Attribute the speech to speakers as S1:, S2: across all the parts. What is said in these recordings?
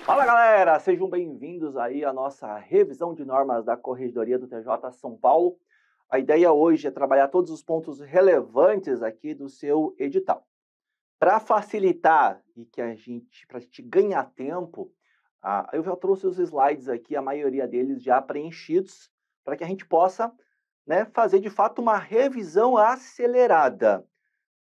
S1: Fala galera, sejam bem-vindos aí à nossa revisão de normas da Corregedoria do TJ São Paulo. A ideia hoje é trabalhar todos os pontos relevantes aqui do seu edital. Para facilitar e para a gente ganhar tempo, eu já trouxe os slides aqui, a maioria deles já preenchidos, para que a gente possa, fazer de fato uma revisão acelerada.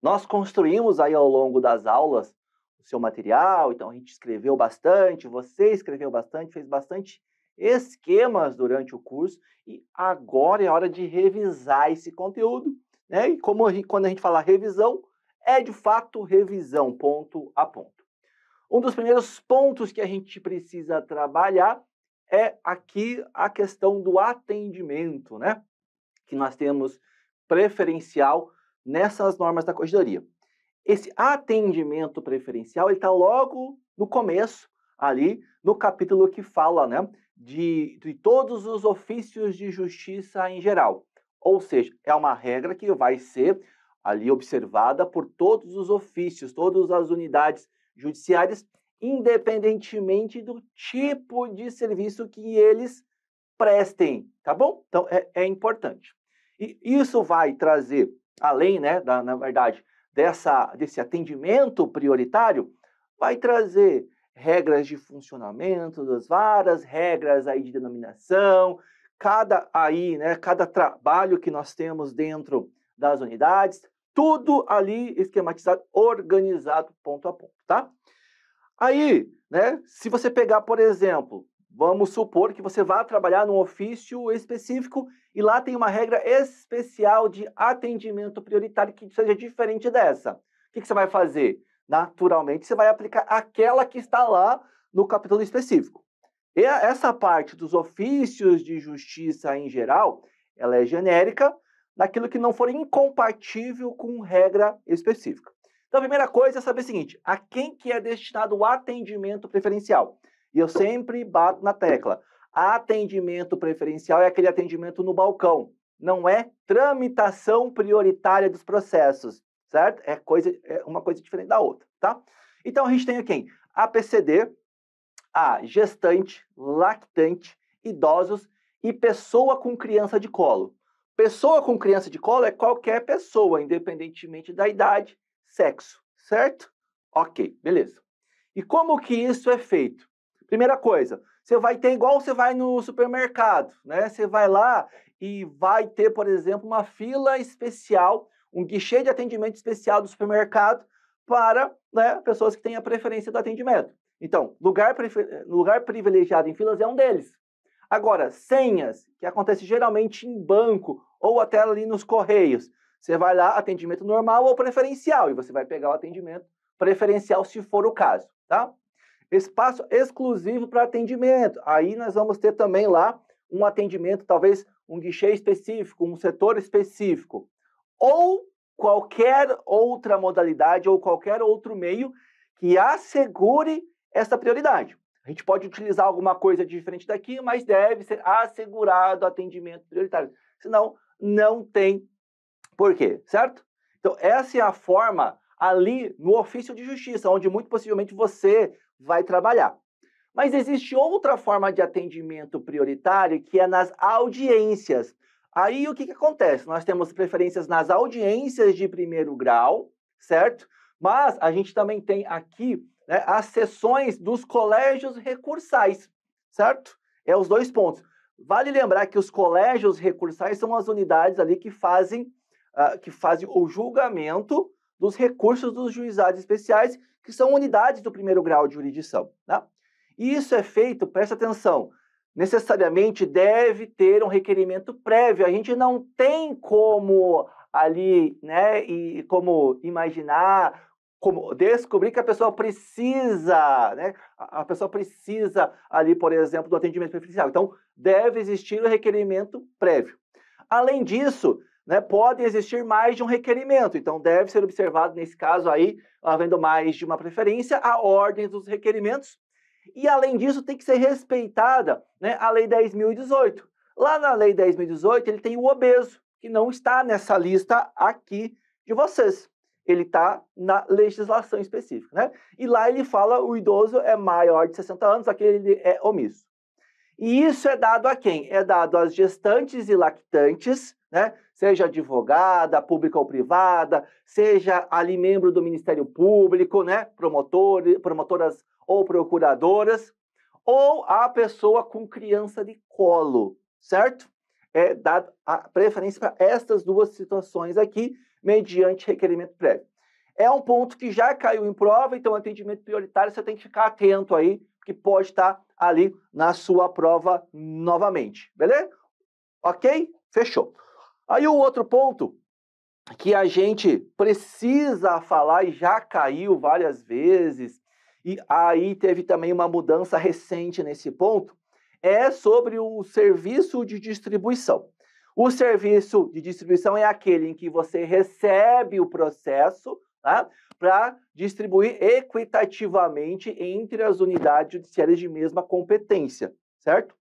S1: Nós construímos aí ao longo das aulas o seu material, então a gente escreveu bastante, você escreveu bastante, fez bastante esquemas durante o curso e agora é hora de revisar esse conteúdo, né? E quando a gente fala revisão, é de fato revisão, ponto a ponto. Um dos primeiros pontos que a gente precisa trabalhar é aqui a questão do atendimento, né? Que nós temos preferencial nessas normas da corregedoria. Esse atendimento preferencial está logo no começo, ali no capítulo que fala, de todos os ofícios de justiça em geral. Ou seja, é uma regra que vai ser ali observada por todos os ofícios, todas as unidades judiciárias, independentemente do tipo de serviço que eles prestem, tá bom? Então, é importante. E isso vai trazer, além, na verdade, desse atendimento prioritário, vai trazer regras de funcionamento das varas, regras aí de denominação, cada trabalho que nós temos dentro das unidades, tudo ali esquematizado, organizado ponto a ponto, tá? Aí, se você pegar, por exemplo, vamos supor que você vá trabalhar num ofício específico e lá tem uma regra especial de atendimento prioritário que seja diferente dessa. O que você vai fazer? Naturalmente, você vai aplicar aquela que está lá no capítulo específico. E essa parte dos ofícios de justiça em geral, ela é genérica naquilo que não for incompatível com regra específica. Então, a primeira coisa é saber o seguinte, a quem que é destinado o atendimento preferencial? E eu sempre bato na tecla, atendimento preferencial é aquele atendimento no balcão, não é tramitação prioritária dos processos, certo? É uma coisa diferente da outra, tá? Então, a gente tem aqui a PCD, a gestante, lactante, idosos e pessoa com criança de colo. Pessoa com criança de colo é qualquer pessoa, independentemente da idade, sexo, certo? Ok, beleza. E como que isso é feito? Primeira coisa, você vai ter igual você vai no supermercado, né? Você vai lá e vai ter, por exemplo, uma fila especial, um guichê de atendimento especial do supermercado para pessoas que têm a preferência do atendimento. Então, lugar privilegiado em filas é um deles. Agora, senhas, que acontece geralmente em banco ou até ali nos correios. Você vai lá, atendimento normal ou preferencial, e você vai pegar o atendimento preferencial se for o caso, tá? Espaço exclusivo para atendimento. Aí nós vamos ter também lá um atendimento, talvez um guichê específico, um setor específico. Ou qualquer outra modalidade ou qualquer outro meio que assegure essa prioridade. A gente pode utilizar alguma coisa diferente daqui, mas deve ser assegurado atendimento prioritário. Senão, não tem porquê, certo? Então, essa é a forma ali no ofício de justiça, onde muito possivelmente você vai trabalhar. Mas existe outra forma de atendimento prioritário, que é nas audiências. Aí o que acontece? Nós temos preferências nas audiências de primeiro grau, certo? Mas a gente também tem aqui as sessões dos colégios recursais, certo? É os dois pontos. Vale lembrar que os colégios recursais são as unidades ali que fazem o julgamento dos recursos dos juizados especiais, que são unidades do primeiro grau de jurisdição, tá? E isso é feito, presta atenção, necessariamente deve ter um requerimento prévio. A gente não tem como ali, e como imaginar, como descobrir que a pessoa precisa, a pessoa precisa ali, por exemplo, do atendimento preferencial. Então, deve existir o requerimento prévio. Além disso, pode existir mais de um requerimento, então deve ser observado, nesse caso aí, havendo mais de uma preferência, a ordem dos requerimentos. E, além disso, tem que ser respeitada a Lei 10.018. Lá na Lei 10.018, ele tem o obeso, que não está nessa lista aqui de vocês. ele está na legislação específica, né? E lá ele fala o idoso é maior de 60 anos, aquele é omisso. E isso é dado a quem? É dado às gestantes e lactantes, né? Seja advogada, pública ou privada, seja ali membro do Ministério Público, né? Promotoras ou procuradoras, ou a pessoa com criança de colo, certo? É dado a preferência para estas duas situações aqui, mediante requerimento prévio. É um ponto que já caiu em prova, então atendimento prioritário você tem que ficar atento aí, que pode estar ali na sua prova novamente, beleza? Ok? Fechou. Aí o outro ponto que a gente precisa falar e já caiu várias vezes, e aí teve também uma mudança recente nesse ponto, é sobre o serviço de distribuição. O serviço de distribuição é aquele em que você recebe o processo, tá, para distribuir equitativamente entre as unidades judiciárias de mesma competência, certo?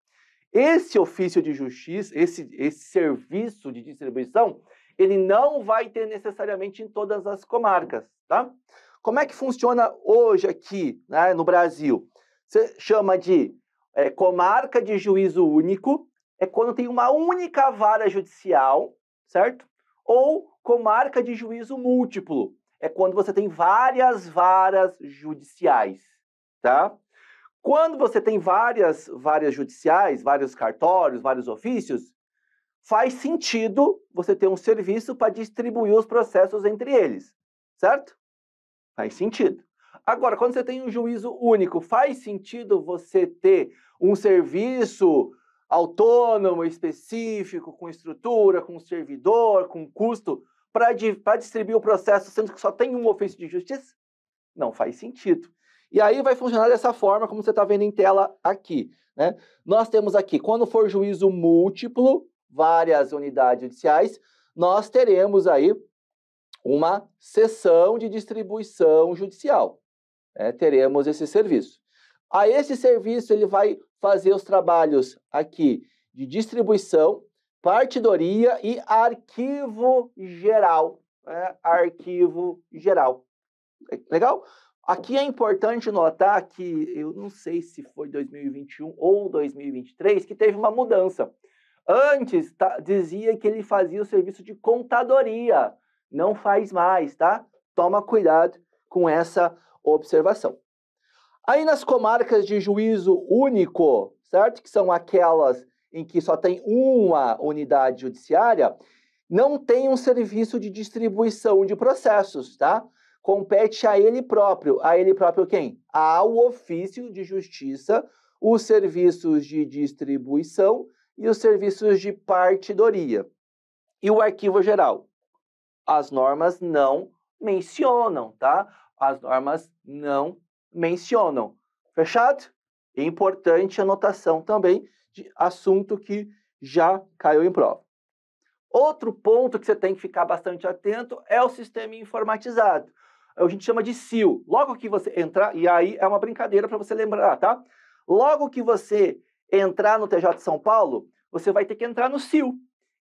S1: Esse ofício de justiça, esse serviço de distribuição, ele não vai ter necessariamente em todas as comarcas, tá? Como é que funciona hoje aqui, né, no Brasil? Você chama de comarca de juízo único, é quando tem uma única vara judicial, certo? Ou comarca de juízo múltiplo, é quando você tem várias varas judiciais, tá? Quando você tem várias varas judiciais, vários cartórios, vários ofícios, faz sentido você ter um serviço para distribuir os processos entre eles, certo? Faz sentido. Agora, quando você tem um juízo único, faz sentido você ter um serviço autônomo, específico, com estrutura, com servidor, com custo, para distribuir o processo, sendo que só tem um ofício de justiça? Não faz sentido. E aí vai funcionar dessa forma, como você está vendo em tela aqui, né? Nós temos aqui, quando for juízo múltiplo, várias unidades judiciais, nós teremos aí uma seção de distribuição judicial. Teremos esse serviço. A esse serviço ele vai fazer os trabalhos aqui de distribuição, partidoria e arquivo geral. Arquivo geral. Legal? Aqui é importante notar que, eu não sei se foi 2021 ou 2023, que teve uma mudança. Antes, dizia que ele fazia o serviço de contadoria. Não faz mais, tá? Toma cuidado com essa observação. Aí nas comarcas de juízo único, certo? Que são aquelas em que só tem uma unidade judiciária, não tem um serviço de distribuição de processos, tá? Compete a ele próprio. A ele próprio quem? Ao ofício de justiça, os serviços de distribuição e os serviços de partidoria. E o arquivo geral? As normas não mencionam, tá? As normas não mencionam. Fechado? Importante anotação também de assunto que já caiu em prova. Outro ponto que você tem que ficar bastante atento é o sistema informatizado. A gente chama de SIL. Logo que você entrar, e aí é uma brincadeira para você lembrar, tá? Logo que você entrar no TJ de São Paulo, você vai ter que entrar no SIL.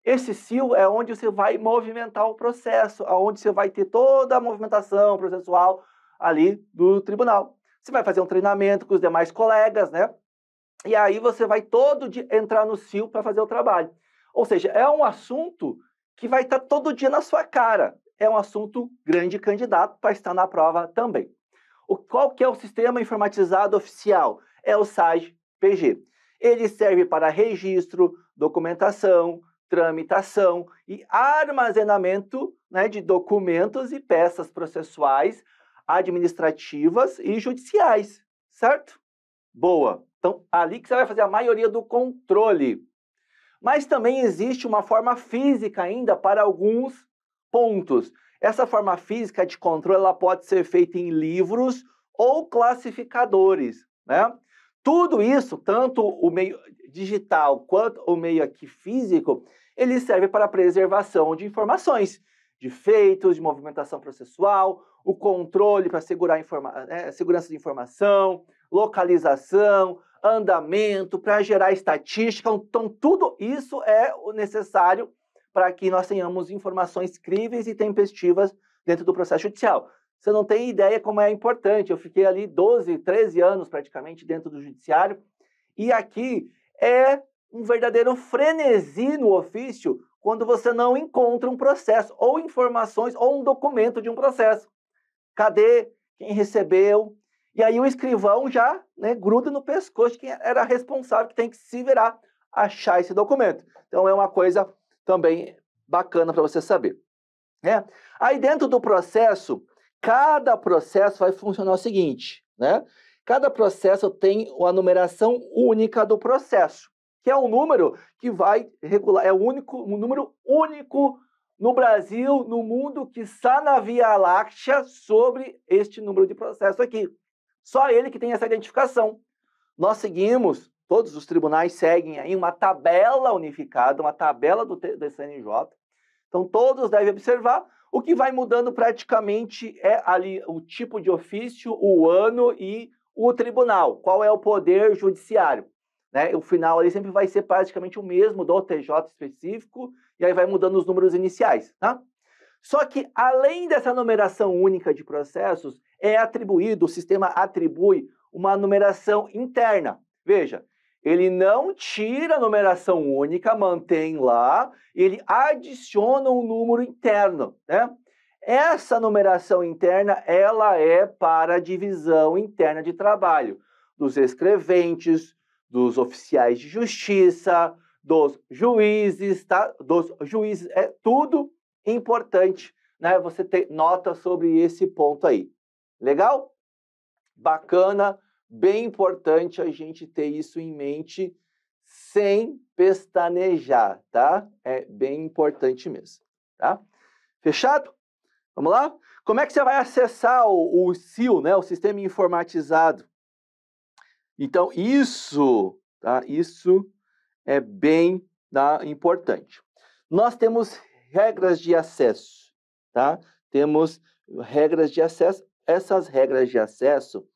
S1: Esse SIL é onde você vai movimentar o processo, onde você vai ter toda a movimentação processual ali do tribunal. Você vai fazer um treinamento com os demais colegas, né? E aí você vai todo dia entrar no SIL para fazer o trabalho. Ou seja, é um assunto que vai estar todo dia na sua cara. É um assunto grande candidato para estar na prova também. Qual que é o sistema informatizado oficial? É o SAGE-PG. Ele serve para registro, documentação, tramitação e armazenamento, né, de documentos e peças processuais, administrativas e judiciais, certo? Boa. Então, ali que você vai fazer a maioria do controle. Mas também existe uma forma física ainda para alguns pontos. Essa forma física de controle ela pode ser feita em livros ou classificadores, né? Tudo isso, tanto o meio digital quanto o meio aqui físico, ele serve para a preservação de informações, de feitos, de movimentação processual, o controle para segurar segurança de informação, localização, andamento, para gerar estatística. Então, tudo isso é necessário para que nós tenhamos informações críveis e tempestivas dentro do processo judicial. Você não tem ideia como é importante. Eu fiquei ali 12, 13 anos praticamente dentro do judiciário, e aqui é um verdadeiro frenesi no ofício quando você não encontra um processo, ou informações, ou um documento de um processo. Cadê? Quem recebeu? E aí o escrivão já, né, gruda no pescoço de quem era responsável, que tem que se virar, achar esse documento. Então é uma coisa também bacana para você saber. Aí dentro do processo, cada processo vai funcionar o seguinte, né? Cada processo tem a numeração única do processo, que é um número que vai regular, é um número único no Brasil, no mundo, que está na Via Láctea sobre este número de processo aqui. Só ele que tem essa identificação. Nós seguimos, todos os tribunais seguem aí uma tabela unificada, uma tabela do CNJ. Então todos devem observar. O que vai mudando praticamente é ali o tipo de ofício, o ano e o tribunal. Qual é o poder judiciário? Né? O final ali sempre vai ser praticamente o mesmo do TJ específico, e aí vai mudando os números iniciais. Tá? Só que, além dessa numeração única de processos, o sistema atribui uma numeração interna. Veja, ele não tira a numeração única, mantém lá, ele adiciona um número interno, né? Essa numeração interna, ela é para a divisão interna de trabalho dos escreventes, dos oficiais de justiça, dos juízes, tá? Dos juízes, é tudo importante, né? Você ter nota sobre esse ponto aí. Legal? Bacana, bem importante a gente ter isso em mente sem pestanejar, tá? É bem importante mesmo, tá? Fechado? Vamos lá? Como é que você vai acessar o SIL, né? O Sistema Informatizado? Então, tá? Isso é bem, tá, importante. Nós temos regras de acesso, tá? Temos regras de acesso. Essas regras de acesso,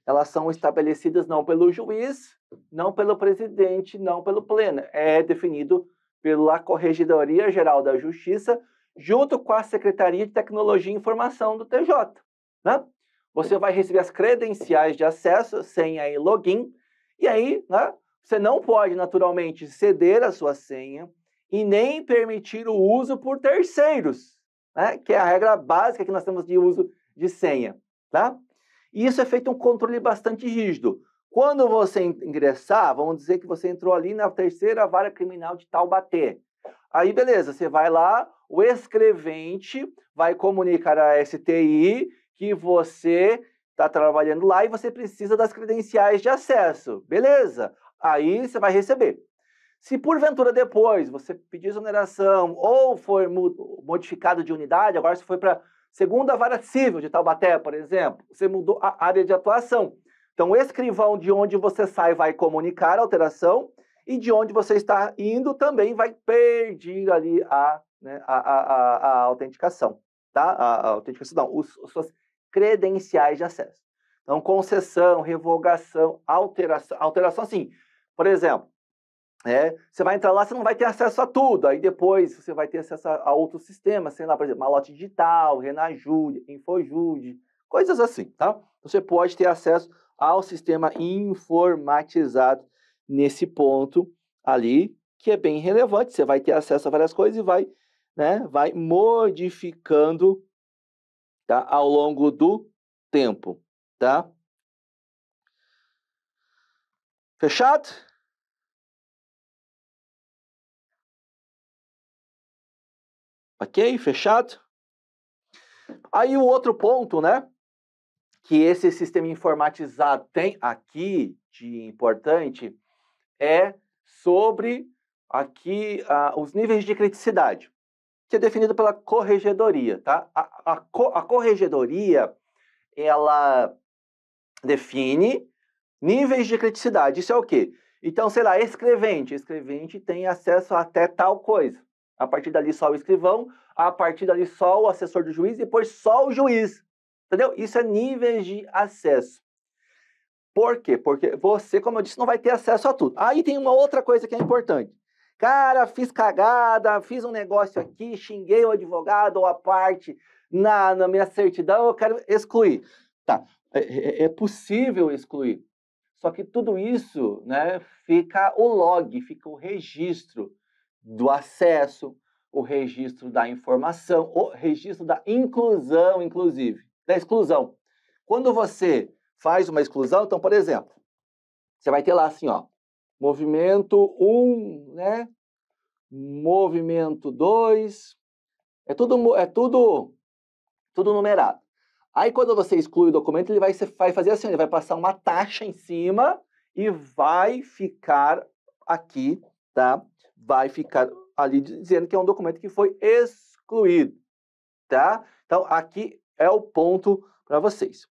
S1: elas são estabelecidas não pelo juiz, não pelo presidente, não pelo pleno. É definido pela Corregedoria Geral da Justiça, junto com a Secretaria de Tecnologia e Informação do TJ. Né? Você vai receber as credenciais de acesso, senha e login, e aí, né, você não pode, naturalmente, ceder a sua senha e nem permitir o uso por terceiros, né, que é a regra básica que nós temos de uso de senha. Tá? E isso é feito um controle bastante rígido. Quando você ingressar, vamos dizer que você entrou ali na terceira vara criminal de Taubaté. Aí, beleza, você vai lá, o escrevente vai comunicar à STI que você está trabalhando lá e você precisa das credenciais de acesso. Beleza, aí você vai receber. Se porventura depois você pedir exoneração ou for modificado de unidade, agora você foi para segunda vara civil de Taubaté, por exemplo, você mudou a área de atuação. Então, o escrivão de onde você sai vai comunicar a alteração e de onde você está indo também vai pedir ali a autenticação, tá? A autenticação, não, as suas credenciais de acesso. Então, concessão, revogação, alteração assim, por exemplo, você vai entrar lá, você não vai ter acesso a tudo, aí depois você vai ter acesso a outros sistemas, sei lá, por exemplo, Malote Digital, Renajude, Infojude, coisas assim, tá? Você pode ter acesso ao sistema informatizado nesse ponto ali, que é bem relevante. Você vai ter acesso a várias coisas e vai modificando, tá, ao longo do tempo, tá? Fechado? Ok? Fechado? Aí o outro ponto, né, que esse sistema informatizado tem aqui de importante é sobre aqui os níveis de criticidade, que é definido pela corregedoria, tá? A corregedoria, ela define níveis de criticidade. Isso é o quê? Então, sei lá, escrevente tem acesso a até tal coisa. A partir dali só o escrivão, a partir dali só o assessor do juiz, depois só o juiz. Entendeu? Isso é níveis de acesso. Por quê? Porque você, como eu disse, não vai ter acesso a tudo. Aí tem uma outra coisa que é importante. Cara, fiz cagada, fiz um negócio aqui, xinguei o advogado ou a parte, Na minha certidão eu quero excluir. Tá, é possível excluir. Só que tudo isso, né, fica o log, fica o registro do acesso, o registro da informação, o registro da inclusão, inclusive, da exclusão. Quando você faz uma exclusão, então, por exemplo, você vai ter lá assim, ó, movimento 1, né? Movimento 2, é tudo numerado. Aí quando você exclui o documento, ele vai fazer assim, ele vai passar uma taxa em cima e vai ficar aqui, tá? Vai ficar ali dizendo que é um documento que foi excluído, tá? Então aqui é o ponto para vocês.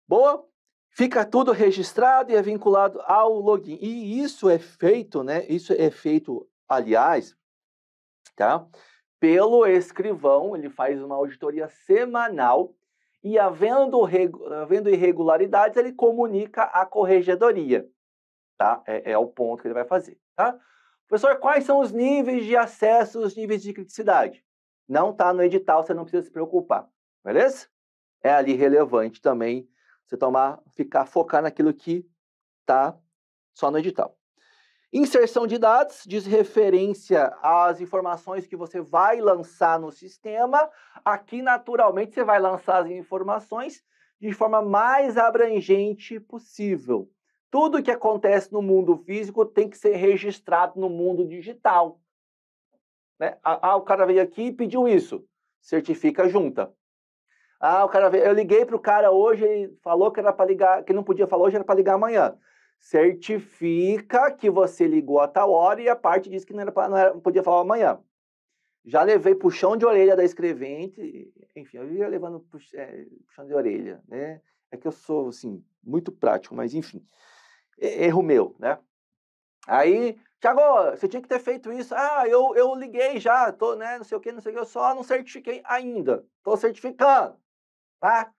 S1: Boa? Fica tudo registrado e é vinculado ao login. E isso é feito, né? Isso é feito, aliás, tá? Pelo escrivão, ele faz uma auditoria semanal e, havendo irregularidades, ele comunica à corregedoria, tá? É o ponto que ele vai fazer, tá? Professor, quais são os níveis de acesso, os níveis de criticidade? Não está no edital, você não precisa se preocupar, beleza? É ali relevante também você focar naquilo que está só no edital. Inserção de dados diz referência às informações que você vai lançar no sistema. Aqui, naturalmente, você vai lançar as informações de forma mais abrangente possível. Tudo que acontece no mundo físico tem que ser registrado no mundo digital. Né? O cara veio aqui e pediu isso. Certifica junta. O cara veio, eu liguei para o cara hoje, ele falou que era para ligar, que não podia falar hoje, era para ligar amanhã. Certifica que você ligou a tal hora e a parte disse que não podia falar amanhã. Já levei puxão de orelha da escrevente, enfim, eu ia levando puxão de orelha, né? É que eu sou, assim, muito prático, mas enfim, erro meu, né? Aí, Thiago, você tinha que ter feito isso. Eu liguei já, tô, né, não sei o que, eu só não certifiquei ainda. Tô certificando, tá?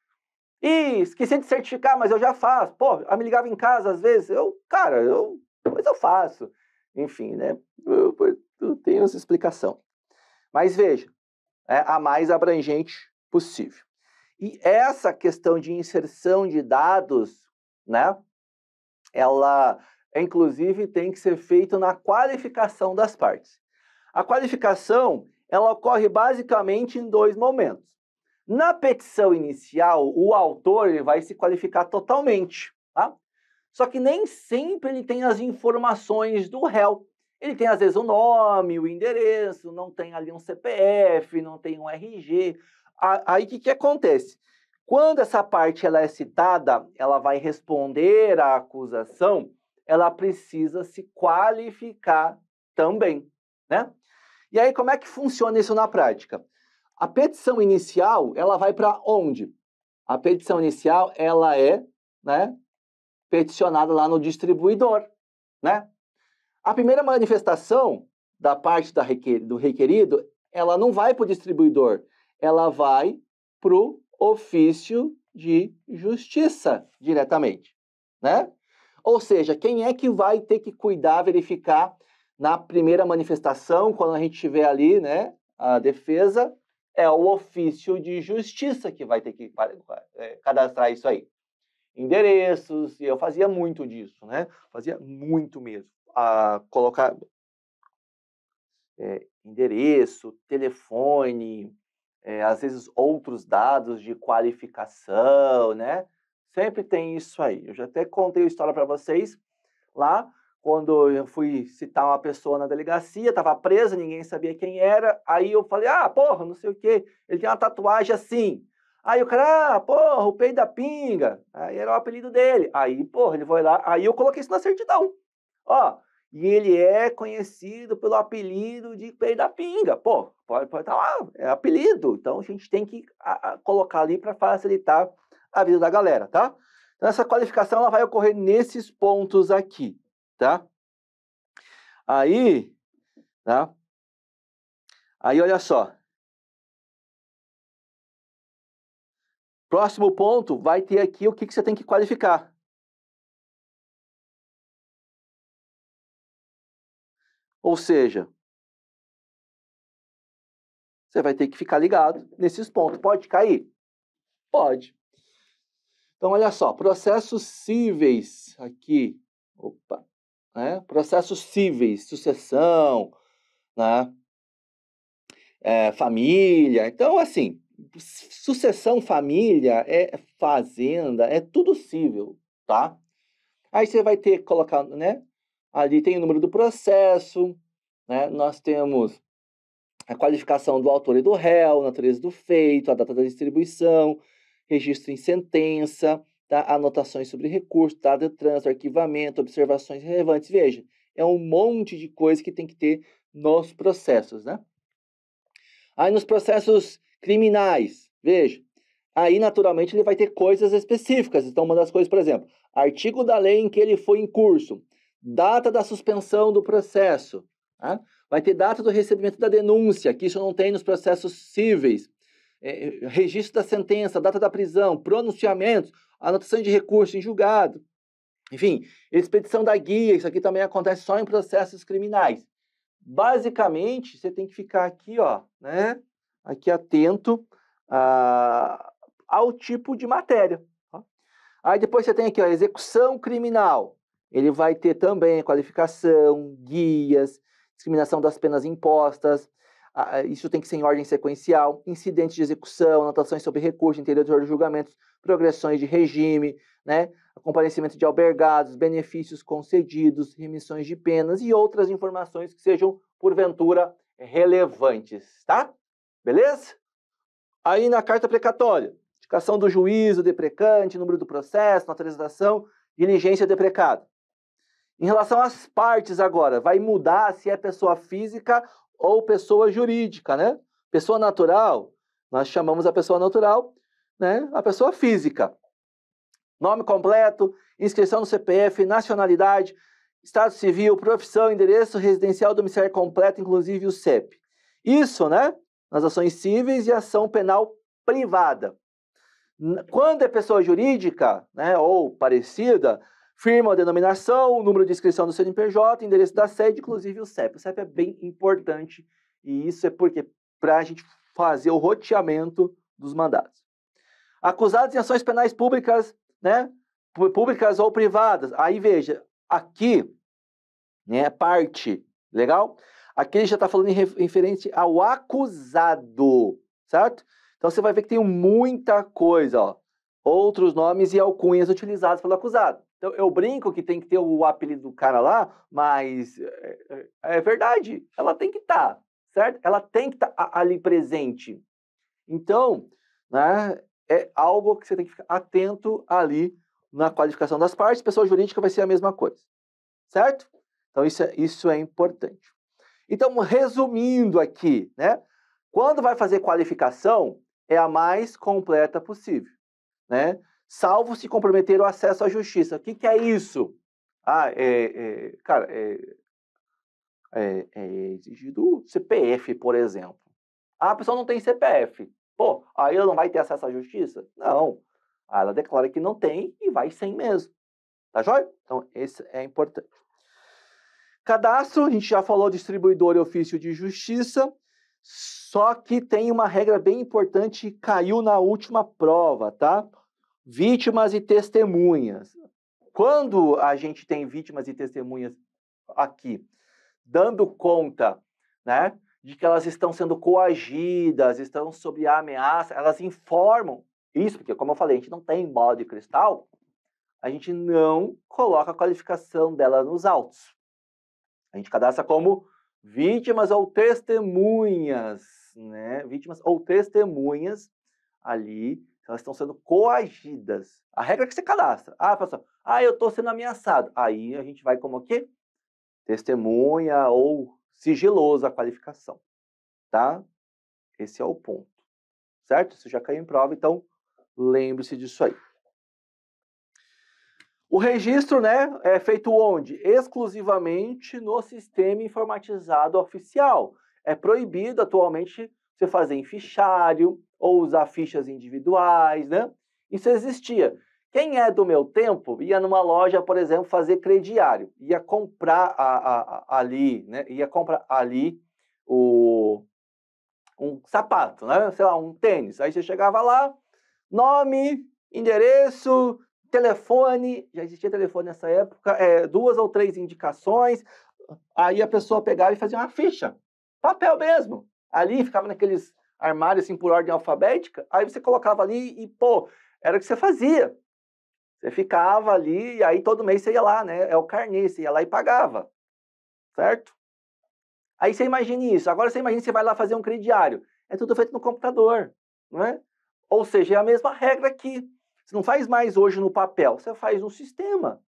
S1: Ih, esqueci de certificar, mas eu já faço. Pô, eu me ligava em casa às vezes. Depois eu faço. Enfim, né? Eu tenho essa explicação. Mas veja, é a mais abrangente possível. E essa questão de inserção de dados, né? Ela, inclusive, tem que ser feita na qualificação das partes. A qualificação, ela ocorre basicamente em 2 momentos. Na petição inicial, o autor ele vai se qualificar totalmente, tá? Só que nem sempre ele tem as informações do réu. Ele tem, às vezes, o nome, o endereço, não tem ali um CPF, não tem um RG. Aí, o que acontece? Quando essa parte ela é citada, ela vai responder à acusação, ela precisa se qualificar também, né? E aí, como é que funciona isso na prática? A petição inicial, ela vai para onde? A petição inicial, ela é, né, peticionada lá no distribuidor, né? A primeira manifestação da parte do requerido, ela não vai para o distribuidor, ela vai para o ofício de justiça diretamente, né? Ou seja, quem é que vai ter que cuidar, verificar na primeira manifestação, quando a gente tiver ali, né, a defesa, é o ofício de justiça que vai ter que cadastrar isso aí. Endereços, e eu fazia muito disso, né? Fazia muito mesmo. Colocar endereço, telefone, às vezes outros dados de qualificação, né? Sempre tem isso aí. Eu já até contei a história para vocês lá, quando eu fui citar uma pessoa na delegacia, estava presa, ninguém sabia quem era, aí eu falei, porra, não sei o quê, ele tem uma tatuagem assim. Aí o cara, porra, o Pei da Pinga, aí era o apelido dele. Aí, porra, ele foi lá, aí eu coloquei isso na certidão. Ó, e ele é conhecido pelo apelido de Pei da Pinga. Pô, pode estar lá, é apelido. Então a gente tem que colocar ali para facilitar a vida da galera, tá? Então essa qualificação ela vai ocorrer nesses pontos aqui, tá? Aí, tá? Aí olha só. Próximo ponto vai ter aqui o que você tem que qualificar. Ou seja, você vai ter que ficar ligado nesses pontos. Pode cair? Pode. Então, olha só, processos cíveis aqui. Opa, né? Processos cíveis, sucessão, né? Família. Então, assim, sucessão, família, fazenda, é tudo cível, tá? Aí você vai ter que colocar, né? Ali tem o número do processo, né? Nós temos a qualificação do autor e do réu, a natureza do feito, a data da distribuição, registro em sentença, tá? Anotações sobre recurso, data de trânsito, arquivamento, observações relevantes. Veja, é um monte de coisa que tem que ter nos processos, né? Aí nos processos criminais, veja, aí naturalmente ele vai ter coisas específicas. Então, uma das coisas, por exemplo, artigo da lei em que ele foi em curso, data da suspensão do processo, tá? Vai ter data do recebimento da denúncia, que isso não tem nos processos cíveis, registro da sentença, data da prisão, pronunciamentos, anotação de recurso em julgado, enfim, expedição da guia, isso aqui também acontece só em processos criminais. Basicamente, você tem que ficar aqui, ó, né? Aqui atento ao tipo de matéria. Tá? Aí depois você tem aqui, ó, execução criminal. Ele vai ter também a qualificação, guias, discriminação das penas impostas. Isso tem que ser em ordem sequencial. Incidentes de execução, anotações sobre recurso, interior de julgamentos, progressões de regime, né? Comparecimento de albergados, benefícios concedidos, remissões de penas e outras informações que sejam, porventura, relevantes, tá? Beleza? Aí na carta precatória, indicação do juízo, deprecante, número do processo, naturalização, diligência deprecada. Em relação às partes agora, vai mudar se é pessoa física ou pessoa jurídica, né? Pessoa natural, nós chamamos a pessoa natural, né? A pessoa física. Nome completo, inscrição no CPF, nacionalidade, estado civil, profissão, endereço residencial, domicílio completo, inclusive o CEP. Isso, né? Nas ações cíveis e ação penal privada. Quando é pessoa jurídica, né, ou parecida, firma ou denominação, número de inscrição do CNPJ, endereço da sede, inclusive o CEP. O CEP é bem importante e isso é porque para a gente fazer o roteamento dos mandados. Acusados em ações penais públicas, né, públicas ou privadas. Aí veja, aqui, né, parte, legal? Aqui ele já está falando em referente ao acusado, certo? Então você vai ver que tem muita coisa, ó. Outros nomes e alcunhas utilizados pelo acusado. Então eu brinco que tem que ter o apelido do cara lá, mas é verdade, ela tem que estar, certo? Ela tem que estar ali presente. Então, né, é algo que você tem que ficar atento ali na qualificação das partes. Pessoa jurídica vai ser a mesma coisa, certo? Então isso é importante. Então, resumindo aqui, né? Quando vai fazer qualificação, é a mais completa possível, né? Salvo se comprometer o acesso à justiça. O que é isso? Cara, é exigido CPF, por exemplo. A pessoa não tem CPF. Pô, aí ela não vai ter acesso à justiça? Não. Aí ela declara que não tem e vai sem mesmo. Tá joia? Então, esse é importante. Cadastro, a gente já falou distribuidor e ofício de justiça, só que tem uma regra bem importante que caiu na última prova, tá? Vítimas e testemunhas. Quando a gente tem vítimas e testemunhas aqui, dando conta, né, de que elas estão sendo coagidas, estão sob a ameaça, elas informam isso, porque como eu falei, a gente não tem bola de cristal, a gente não coloca a qualificação dela nos autos. A gente cadastra como vítimas ou testemunhas, né? Vítimas ou testemunhas ali, elas estão sendo coagidas. A regra é que você cadastra. Pessoal, eu estou sendo ameaçado. Aí a gente vai como o quê? Testemunha ou sigiloso a qualificação, tá? Esse é o ponto, certo? Isso já caiu em prova, então lembre-se disso aí. O registro, né, é feito onde? Exclusivamente no sistema informatizado oficial. É proibido atualmente você fazer em fichário ou usar fichas individuais, né? Isso existia. Quem é do meu tempo ia numa loja, por exemplo, fazer crediário, ia comprar ali, né? Ia comprar ali um sapato, né? Sei lá, um tênis. Aí você chegava lá, nome, endereço, telefone, já existia telefone nessa época, 2 ou 3 indicações, aí a pessoa pegava e fazia uma ficha, papel mesmo, ali ficava naqueles armários assim por ordem alfabética, aí você colocava ali e, pô, era o que você fazia. Você ficava ali e aí todo mês você ia lá, né? É o carnê, você ia lá e pagava, certo? Aí você imagine isso. Agora você imagine que você vai lá fazer um crediário. É tudo feito no computador, não é? Ou seja, é a mesma regra aqui. Você não faz mais hoje no papel, você faz no sistema.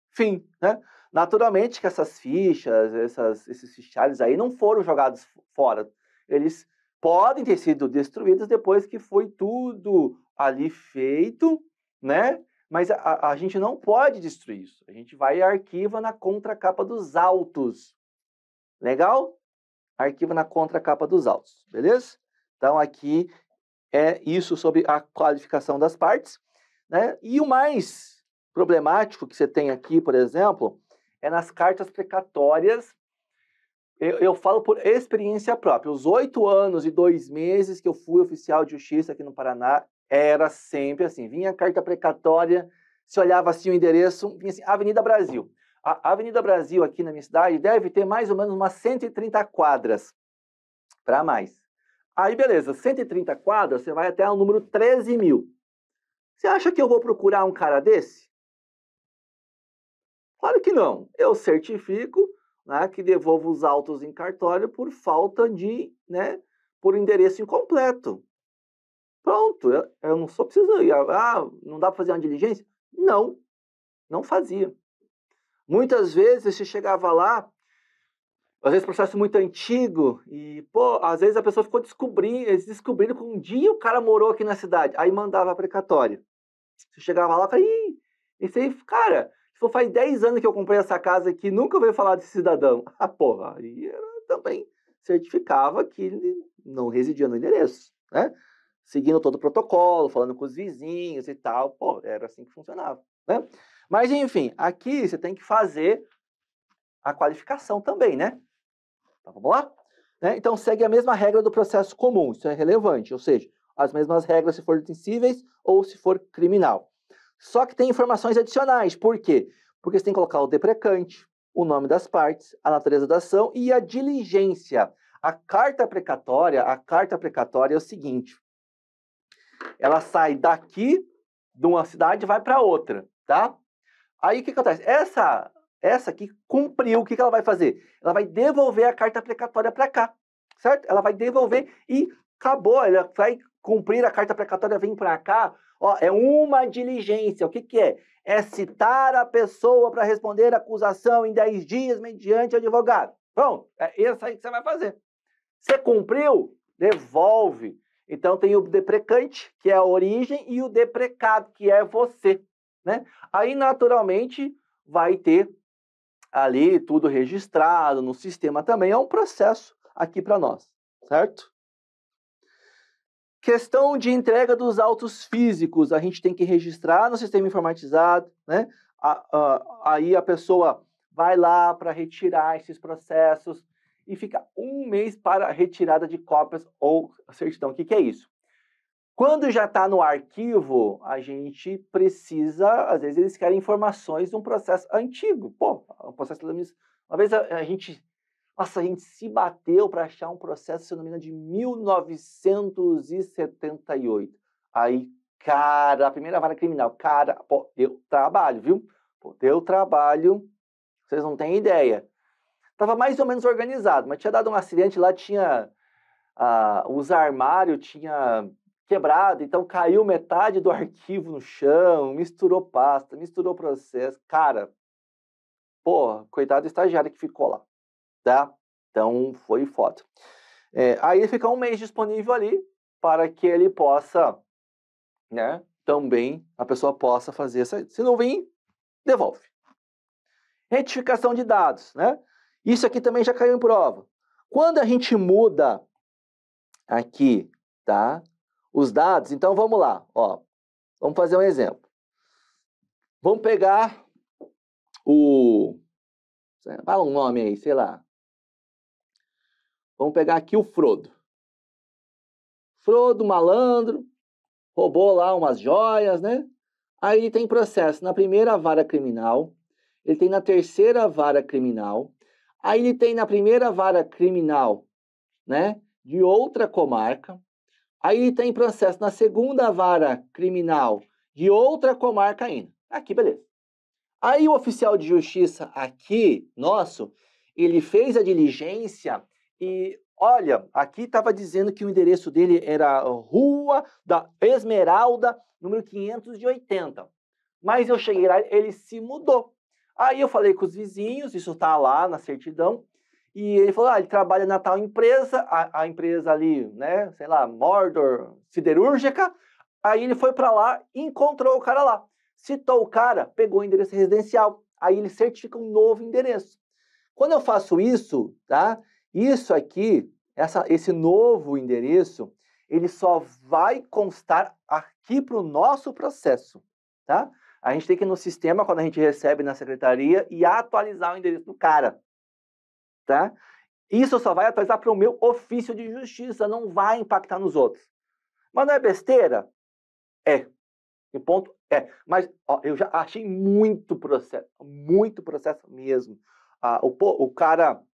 S1: Fim, né? Naturalmente que essas fichas, esses fichários aí não foram jogados fora. Eles podem ter sido destruídos depois que foi tudo ali feito, né? Mas a gente não pode destruir isso. A gente vai e arquiva na contracapa dos autos. Legal? Arquiva na contracapa dos autos, beleza? Então aqui é isso sobre a qualificação das partes, né? E o mais problemático que você tem aqui, por exemplo, é nas cartas precatórias. Eu falo por experiência própria. Os 8 anos e 2 meses que eu fui oficial de justiça aqui no Paraná, era sempre assim. Vinha a carta precatória, se olhava assim o endereço, vinha assim, Avenida Brasil. A Avenida Brasil aqui na minha cidade deve ter mais ou menos umas 130 quadras, para mais. Aí, beleza, 130 quadras, você vai até o número 13.000. Você acha que eu vou procurar um cara desse? Claro que não. Eu certifico, né, que devolvo os autos em cartório por falta de, né, por endereço incompleto. Pronto, eu não sou preciso ir. Não dá para fazer uma diligência? Não, não fazia. Muitas vezes você chegava lá, às vezes processo muito antigo, e, pô, às vezes a pessoa ficou eles descobriram que um dia o cara morou aqui na cidade, aí mandava a precatória. Você chegava lá e falava, ih, esse aí, cara, faz 10 anos que eu comprei essa casa aqui, nunca ouviu falar desse cidadão. Ah, porra, aí também certificava que ele não residia no endereço, né? Seguindo todo o protocolo, falando com os vizinhos e tal, pô, era assim que funcionava, né? Mas, enfim, aqui você tem que fazer a qualificação também, né? Então, vamos lá? Né? Então, segue a mesma regra do processo comum, isso é relevante, ou seja, as mesmas regras se for cíveis ou se for criminal. Só que tem informações adicionais, por quê? Porque você tem que colocar o deprecante, o nome das partes, a natureza da ação e a diligência. A carta precatória é o seguinte, ela sai daqui de uma cidade e vai para outra, tá? Aí o que acontece? Essa aqui cumpriu, o que ela vai fazer? Ela vai devolver a carta precatória para cá, certo? Ela vai devolver e acabou, ela vai cumprir a carta precatória, vem para cá, ó, é uma diligência. O que é? É citar a pessoa para responder a acusação em 10 dias mediante advogado. Pronto, é isso aí que você vai fazer. Você cumpriu? Devolve. Então tem o deprecante, que é a origem, e o deprecado, que é você, né? Aí, naturalmente, vai ter ali tudo registrado no sistema também. É um processo aqui para nós, certo? Questão de entrega dos autos físicos. A gente tem que registrar no sistema informatizado, né? Aí a pessoa vai lá para retirar esses processos e fica 1 mês para a retirada de cópias ou certidão. O que é isso? Quando já está no arquivo, a gente precisa, às vezes eles querem informações de um processo antigo. Pô, um processo, uma vez a gente se bateu para achar um processo, se não me engano, de 1978. Aí, cara, a primeira vara criminal, cara, pô, deu trabalho, viu? Pô, deu trabalho, vocês não têm ideia. Tava mais ou menos organizado, mas tinha dado um acidente lá, tinha os armários tinha quebrado, então caiu metade do arquivo no chão, misturou pasta, misturou processo. Cara, porra, coitado do estagiário que ficou lá, tá? Então foi foda. Aí fica 1 mês disponível ali para que ele possa, né? Também a pessoa possa fazer essa. Se não vir, devolve. Retificação de dados, né? Isso aqui também já caiu em prova. Quando a gente muda aqui, tá? Os dados, então vamos lá, ó. Vamos fazer um exemplo. Vamos pegar fala um nome aí, sei lá. Vamos pegar aqui o Frodo. Frodo, malandro, roubou lá umas joias, né? Aí ele tem processo na primeira vara criminal, ele tem na terceira vara criminal, aí ele tem na primeira vara criminal, né, de outra comarca, aí ele tem processo na segunda vara criminal de outra comarca ainda. Aqui, beleza. Aí o oficial de justiça aqui, nosso, ele fez a diligência e, olha, aqui estava dizendo que o endereço dele era Rua da Esmeralda, número 580. Mas eu cheguei lá, ele se mudou. Aí eu falei com os vizinhos, isso está lá na certidão, e ele falou, ele trabalha na tal empresa, a empresa ali, né, sei lá, Mordor Siderúrgica. Aí ele foi para lá e encontrou o cara lá. Citou o cara, pegou o endereço residencial. Aí ele certifica um novo endereço. Quando eu faço isso, tá? Isso aqui, esse novo endereço, ele só vai constar aqui para o nosso processo, tá? A gente tem que ir no sistema, quando a gente recebe na secretaria, e atualizar o endereço do cara, tá? Isso só vai atualizar para o meu ofício de justiça, não vai impactar nos outros. Mas não é besteira? É. Em ponto, é. Mas ó, eu já achei muito processo mesmo. O cara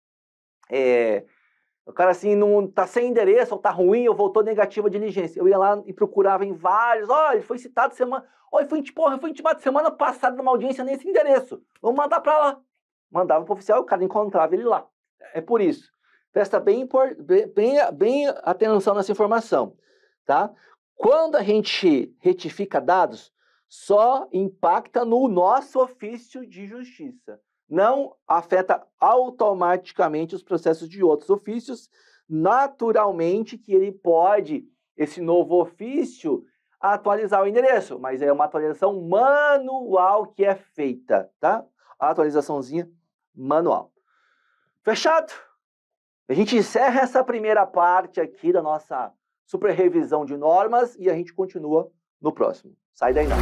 S1: assim, não tá sem endereço, ou tá ruim, ou voltou negativa a diligência. Eu ia lá e procurava em vários. Ele foi citado semana. Ele foi intimado semana passada numa audiência nesse endereço. Vamos mandar para lá. Mandava pro oficial e o cara encontrava ele lá. É por isso. Presta bem atenção nessa informação, tá? Quando a gente retifica dados, só impacta no nosso ofício de justiça. Não afeta automaticamente os processos de outros ofícios. Naturalmente que ele pode, esse novo ofício, atualizar o endereço, mas é uma atualização manual que é feita, tá? A atualizaçãozinha manual. Fechado? A gente encerra essa primeira parte aqui da nossa super revisão de normas e a gente continua no próximo. Sai daí não.